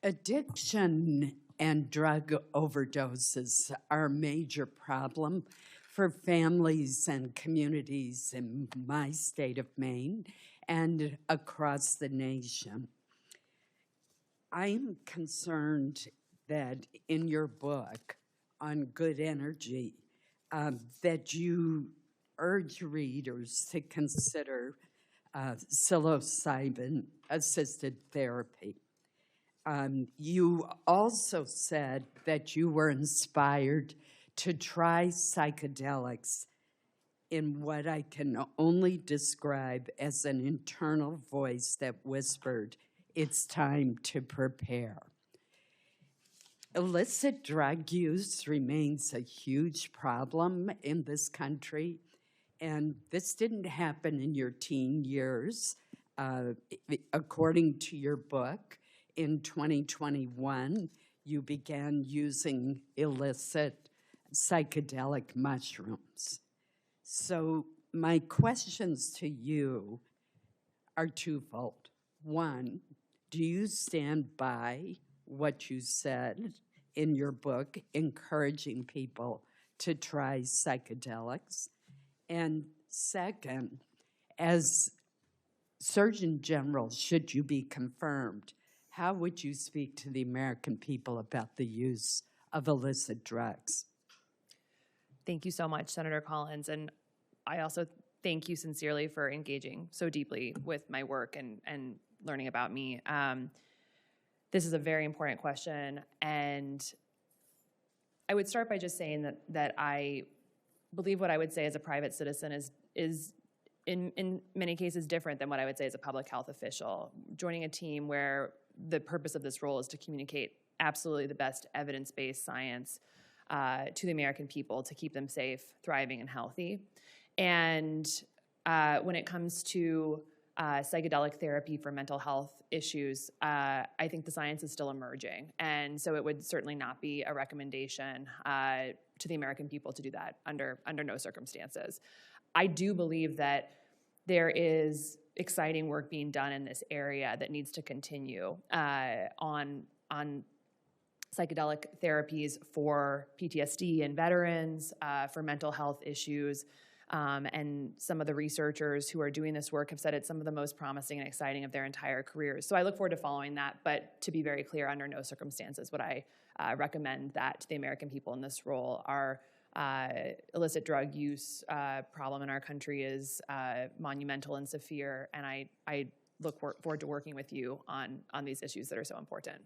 Addiction and drug overdoses are a major problem for families and communities in my state of Maine and across the nation. I'm concerned that in your book on good energy, that you urge readers to consider psilocybin-assisted therapy. You also said that you were inspired to try psychedelics in what I can only describe as an internal voice that whispered, "It's time to prepare." Illicit drug use remains a huge problem in this country, and this didn't happen in your teen years. According to your book, in 2021, you began using illicit psychedelic mushrooms. So my questions to you are twofold. One, do you stand by what you said in your book, encouraging people to try psychedelics? And second, as Surgeon General, should you be confirmed, how would you speak to the American people about the use of illicit drugs? Thank you so much, Senator Collins. And I also thank you sincerely for engaging so deeply with my work and learning about me. This is a very important question. And I would start by just saying that I believe what I would say as a private citizen is in many cases different than what I would say as a public health official. Joining a team where the purpose of this role is to communicate absolutely the best evidence-based science to the American people to keep them safe, thriving, and healthy. And when it comes to psychedelic therapy for mental health issues, I think the science is still emerging. And so it would certainly not be a recommendation to the American people to do that under no circumstances. I do believe that there is exciting work being done in this area that needs to continue on psychedelic therapies for PTSD and veterans, for mental health issues. And some of the researchers who are doing this work have said it's some of the most promising and exciting of their entire careers. So I look forward to following that, but to be very clear, under no circumstances would I recommend that to the American people in this role. Our illicit drug use problem in our country is monumental and severe, and I look forward to working with you on these issues that are so important.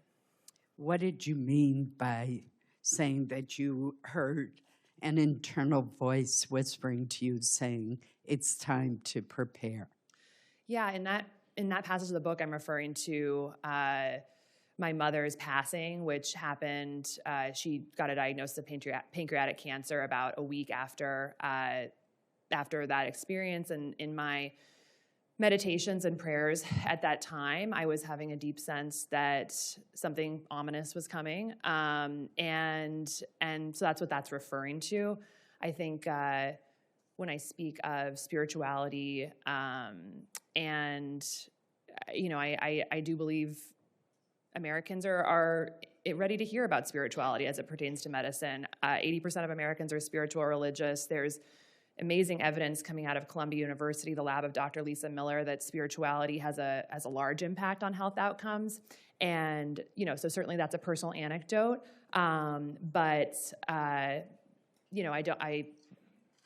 What did you mean by saying that you heard an internal voice whispering to you saying, "It's time to prepare"? Yeah, in that passage of the book, I'm referring to my mother's passing, which happened. She got a diagnosis of pancreatic cancer about a week after that experience. And in my meditations and prayers at that time, I was having a deep sense that something ominous was coming. And so that's what that's referring to. I think when I speak of spirituality, and I do believe Americans are ready to hear about spirituality as it pertains to medicine. 80% of Americans are spiritual or religious. There's amazing evidence coming out of Columbia University, the lab of Dr. Lisa Miller, that spirituality has a large impact on health outcomes. And, so certainly that's a personal anecdote. But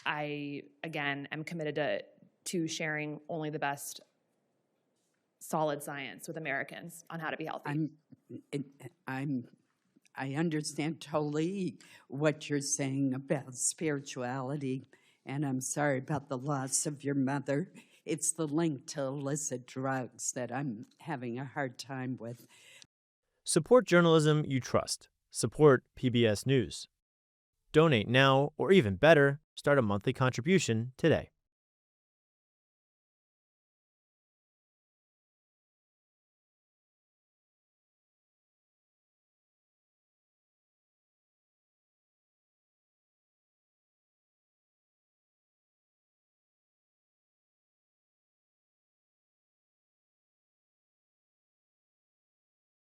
I again am committed to sharing only the best solid science with Americans on how to be healthy. I understand totally what you're saying about spirituality, and I'm sorry about the loss of your mother. It's the link to illicit drugs that I'm having a hard time with. Support journalism you trust. Support PBS News. Donate now, or even better, start a monthly contribution today.